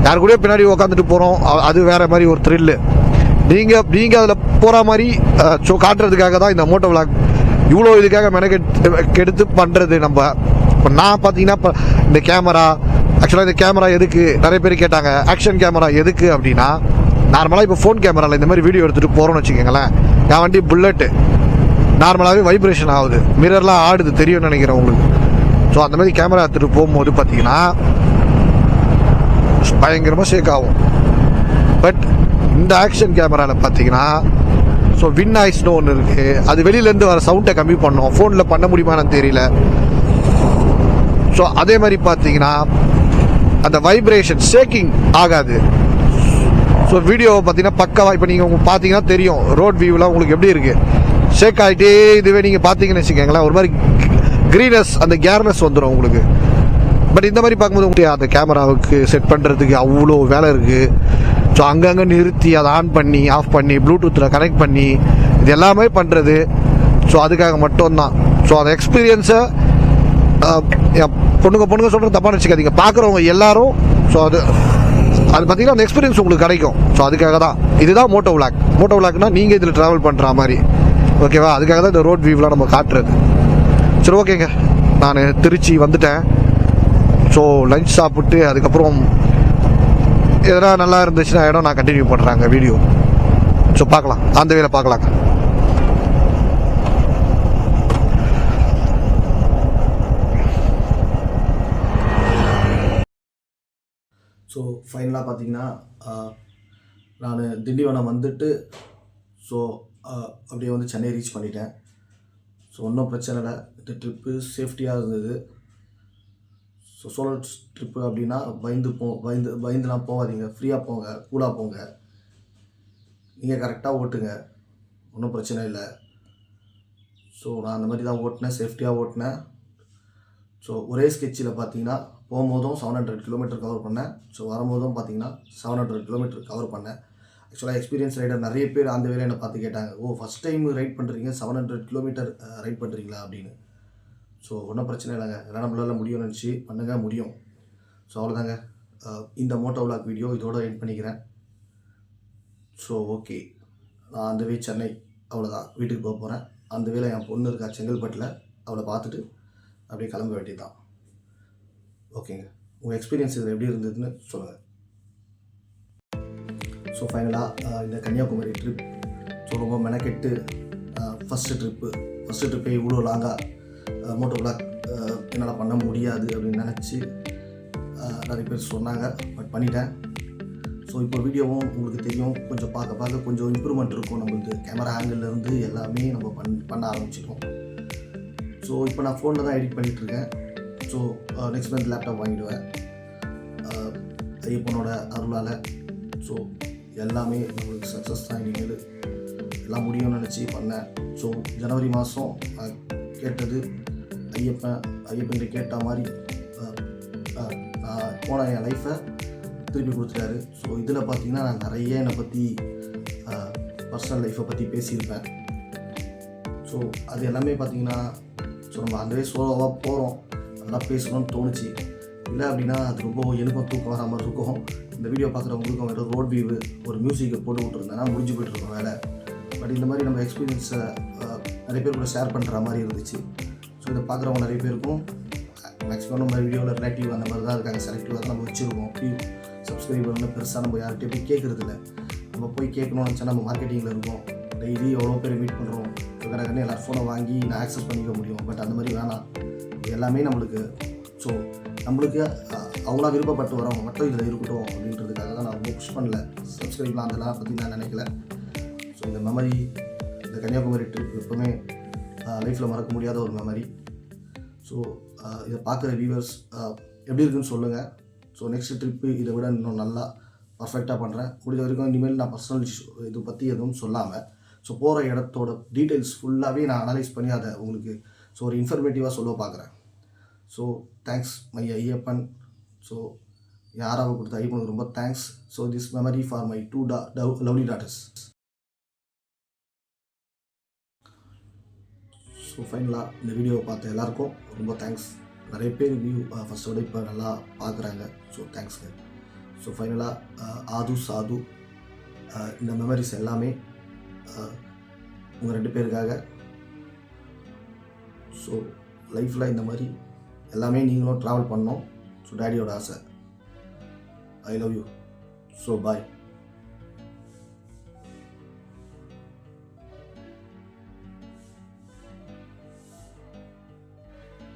யாரு கூட பின்னாடி உட்காந்துட்டு போகிறோம், அது வேறு மாதிரி ஒரு த்ரில்லு. நீங்கள் அதில் போகிற மாதிரி ஸோ காட்டுறதுக்காக தான் இந்த மோட்டோ விளாக் இவ்வளோ இதுக்காக மெனக்கெடுத்து பண்ணுறது. நம்ம இப்போ நான் பார்த்தீங்கன்னா இப்போ இந்த கேமரா, ஆக்சுவலாக இந்த கேமரா எதுக்கு நிறைய பேர் கேட்டாங்க, ஆக்ஷன் கேமரா எதுக்கு அப்படின்னா, நார்மலாக இப்போ ஃபோன் கேமராவில் இந்த மாதிரி வீடியோ எடுத்துகிட்டு போகிறோன்னு வச்சுக்கோங்களேன். என் வண்டி புல்லட்டு நார்மலாகவே வைப்ரேஷன் ஆகுது, மிரர்லாம் ஆடுது, தெரியும்னு நினைக்கிறேன் உங்களுக்கு. ஸோ அந்த மாதிரி கேமரா எடுத்துகிட்டு போகும்போது பார்த்தீங்கன்னா பயங்கரமாக ஷேக் ஆகும். பட் இந்த ஆக்ஷன் கேமராவில் பார்த்தீங்கன்னா ஸோ வின் நாய்ஸ்னு ஒன்று இருக்குது, அது வெளியிலேருந்து வர சவுண்டை கம்மி பண்ணோம். ஃபோனில் பண்ண முடியுமான்னு தெரியல. ஸோ அதே மாதிரி பார்த்தீங்கன்னா அந்த வைப்ரேஷன் ஷேக்கிங் ஆகாது. ஸோ வீடியோவை பார்த்தீங்கன்னா பக்காவாக இப்போ நீங்கள் பார்த்தீங்கன்னா தெரியும், ரோட் வியூவில் உங்களுக்கு எப்படி இருக்குது, ஷேக் ஆகிட்டே இதுவே நீங்கள் பார்த்தீங்கன்னு வச்சுக்கோங்களேன், ஒரு மாதிரி க்ரீனஸ், அந்த கேர்னஸ் வந்துடும் உங்களுக்கு. பட் இந்த மாதிரி பார்க்கும்போது உங்களுக்கு அந்த கேமராவுக்கு செட் பண்ணுறதுக்கு அவ்வளோ வேலை இருக்குது. ஸோ அங்கங்கே நிறுத்தி அதை ஆன் பண்ணி ஆஃப் பண்ணி ப்ளூடூத்தில் கனெக்ட் பண்ணி இது எல்லாமே பண்ணுறது. ஸோ அதுக்காக மட்டும்தான். ஸோ அந்த எக்ஸ்பீரியன்ஸை பொண்ணுங்க சொல்கிறது தப்பாக வச்சுக்காதீங்க, பார்க்குறவங்க எல்லாரும். ஸோ அது பார்த்தீங்கன்னா அந்த எக்ஸ்பீரியன்ஸ் உங்களுக்கு கிடைக்கும். ஸோ அதுக்காக தான் இதுதான் மோட்டோ விளாக்னா நீங்கள் இதில் ட்ராவல் பண்ணுற மாதிரி, ஓகேவா? அதுக்காக தான் இந்த ரோட் வியூலாம் நம்ம காட்டுறது. சரி ஓகேங்க, நான் திருச்சி வந்துட்டேன். ஸோ லஞ்ச் சாப்பிட்டு அதுக்கப்புறம் எதனா நல்லா இருந்துச்சுன்னா இடம் நான் கண்டினியூ பண்ணுறாங்க வீடியோ. ஸோ பார்க்கலாம், அந்த வேலை பார்க்கலாங்க. ஸோ ஃபைனலாக பார்த்தீங்கன்னா நான் திண்டிவனம் வந்துட்டு ஸோ அப்படியே வந்து சென்னை ரீச் பண்ணிட்டேன். ஸோ ஒன்றும் பிரச்சனை இல்லை, இந்த ட்ரிப்பு சேஃப்டியாக இருந்தது. ஸோ சோலோ ட்ரிப்பு அப்படின்னா பயந்துலாம் போகாதீங்க, ஃப்ரீயாக போங்க, கூலாக போங்க, நீங்கள் கரெக்டாக ஓட்டுங்க, ஒன்றும் பிரச்சனை இல்லை. ஸோ நான் அந்த மாதிரி தான் ஓட்டினேன், சேஃப்டியாக ஓட்டினேன். ஸோ ஒரே ஸ்கெட்சில் பார்த்தீங்கன்னா போகும்போதும் 700 கிலோமீட்டர் கவர் பண்ணேன். ஸோ வரும்போதும் பார்த்தீங்கன்னா 700 கிலோமீட்டர் கவர் பண்ணேன். ஆக்சுவலாக எக்ஸ்பீரியன்ஸ் ரைடர் நிறைய பேர் அந்த வேலை என்னை பார்த்து கேட்டாங்க, ஓ ஃபஸ்ட் டைம் ரைட் பண்ணுறீங்க, 700 கிலோமீட்டர் ரைட் பண்ணுறீங்களா அப்படின்னு. ஸோ ஒன்றும் பிரச்சனை இல்லைங்க, எல்லாம் நம்மளால் முடியும்னு நினச்சி பண்ணுங்க, முடியும். ஸோ அவ்வளோதாங்க, இந்த மோட்டோ விளாக் வீடியோ இதோட எண்ட் பண்ணிக்கிறேன். ஸோ ஓகே, நான் அந்த வே சென்னை அவ்வளோதான், வீட்டுக்கு போக போகிறேன். அந்த வேலை என் பொண்ணு இருக்கா செங்கல்பட்டில், அவளை பார்த்துட்டு அப்படியே கிளம்ப வேண்டியது தான். ஓகேங்க, உங்கள் எக்ஸ்பீரியன்ஸ் இதில் எப்படி இருந்ததுன்னு சொல்லுங்கள். ஸோ ஃபைனலாக இந்த கன்னியாகுமரி ட்ரிப் ஸோ ரொம்ப மெனக்கெட்டு ஃபஸ்ட்டு ட்ரிப்பே இவ்வளோ லாங்காக மோட்டோ விளாக் என்னால் பண்ண முடியாது அப்படின்னு நினச்சி நிறைய பேர் சொன்னாங்க, பட் பண்ணிட்டேன். ஸோ இப்போ வீடியோவும் உங்களுக்கு தெரியும், கொஞ்சம் பார்க்க கொஞ்சம் இம்ப்ரூவ்மெண்ட் இருக்கும். நம்மளுக்கு கேமரா ஆங்கிள்லேருந்து எல்லாமே நம்ம பண்ண ஆரம்பிச்சிருக்கோம். ஸோ இப்போ நான் ஃபோனில் தான் எடிட் பண்ணிகிட்ருக்கேன். ஸோ நெக்ஸ்ட் மந்த் லேப்டாப் வாங்கிடுவேன் ஐயப்பனோட அருளால். ஸோ எல்லாமே நம்மளுக்கு சக்ஸஸ் தான், இனிமேல் எல்லாம் முடியும்னு நினச்சி பண்ணேன். ஸோ ஜனவரி மாதம் கேட்டது ஐயப்பன் கேட்ட மாதிரி நான் போன என் லைஃப்பை திருப்பி கொடுத்துட்டாரு. ஸோ இதில் பார்த்திங்கன்னா நான் நிறைய என்னை பற்றி பர்சனல் லைஃப்பை பற்றி பேசியிருப்பேன். ஸோ அது எல்லாமே பார்த்திங்கன்னா ஸோ நம்ம அந்த சோலோவாக போகிறோம், அதெல்லாம் பேசணும்னு தோணுச்சு. இல்லை அப்படின்னா அது ரொம்ப எனக்கும் தூக்கம் வர மாதிரி இருக்கும். இந்த வீடியோ பார்க்குறவங்களுக்கும் வேறு ரோட் வியூ ஒரு மியூசிக்கை போட்டு விட்டுருந்தேன்னா முடிஞ்சு போய்ட்டுருக்கோம் வேலை. பட் இந்த மாதிரி நம்ம எக்ஸ்பீரியன்ஸை நிறைய பேர் கூட ஷேர் பண்ணுற மாதிரி இருந்துச்சு. ஸோ இதை பார்க்குறவங்க நிறைய பேருக்கும் மேக்ஸிமம் நம்ம வீடியோவில் ரிலேட்டிவ் அந்த மாதிரி தான் இருக்காங்க, செலக்டிவாக தான் நம்ம வச்சுருக்கோம். சப்ஸ்கிரைபர்னு பெருசாக நம்ம யார்கிட்ட போய் கேட்குறதில்ல. நம்ம போய் கேட்கணும்னு நினச்சா நம்ம மார்க்கெட்டிங்கில் இருக்கோம், டெய்லி எவ்வளோ பேர் மீட் பண்ணுறோம், கடகடன்னு எல்லாரும் ஃபோனை வாங்கி நான் ஆக்சஸ் பண்ணிக்க முடியும். பட் அந்த மாதிரி வேணாம். இது எல்லாமே நம்மளுக்கு ஸோ நம்மளுக்கு அவங்களா விருப்பப்பட்டு வரவங்க மட்டும் இதில் இருக்கட்டும் அப்படின்றதுக்காக தான் நான் ரொம்ப புஷ் பண்ணல. சப்ஸ்கிரைப்லாம் அதெல்லாம் பற்றி நான் நினைக்கல. ஸோ இந்த மெமரி, இந்த கன்னியாகுமரி ட்ரிப் எப்போவுமே லைஃப்பில் மறக்க முடியாத ஒரு மெமரி. ஸோ இதை பார்க்குற வியூவர்ஸ் எப்படி இருக்குன்னு சொல்லுங்கள். ஸோ நெக்ஸ்ட் ட்ரிப்பு இதை விட இன்னும் நல்லா பர்ஃபெக்டாக பண்ணுறேன். முடிஞ்ச வரைக்கும் இனிமேல் நான் பர்சனல் இது பற்றி எதுவும் சொல்லாமல் ஸோ போகிற இடத்தோட டீட்டெயில்ஸ் ஃபுல்லாகவே நான் அனலைஸ் பண்ணி அதை உங்களுக்கு ஸோ ஒரு இன்ஃபர்மேட்டிவாக சொல்ல பார்க்குறேன். So thanks my Ayyappan. So யாராவை கொடுத்த ஐயப்பனுக்கு ரொம்ப thanks. So this memory for my 2 lovely daughters. So ஃபைனலாக இந்த வீடியோவை பார்த்த எல்லாருக்கும் ரொம்ப தேங்க்ஸ். நிறைய பேர் வியூ ஃபஸ்ட்டோட இப்போ நல்லா பார்க்குறாங்க. ஸோ தேங்க்ஸ்ங்க. ஸோ ஃபைனலாக ஆது சாது இந்த மெமரிஸ் எல்லாமே உங்கள் 2 பேருக்காக. ஸோ லைஃப்பில் இந்த மாதிரி எல்லாமே நீங்களும் ட்ராவல் பண்ணோம். ஸோ டேடியோட ஆசை. I love you. So bye.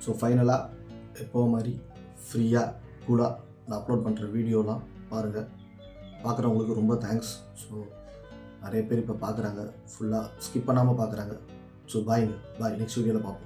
So ஃபைனலாக எப்போ மாதிரி ஃப்ரீயாக கூலாக நான் அப்லோட் பண்ணுற வீடியோலாம் பாருங்கள். பார்க்குறவங்களுக்கு ரொம்ப தேங்க்ஸ். ஸோ நிறைய பேர் இப்போ பார்க்குறாங்க, ஃபுல்லாக ஸ்கிப் பண்ணாமல் பார்க்குறாங்க. ஸோ பாய்ங்க, பாய். நெக்ஸ்ட் வீடியோவில் பார்ப்போம்.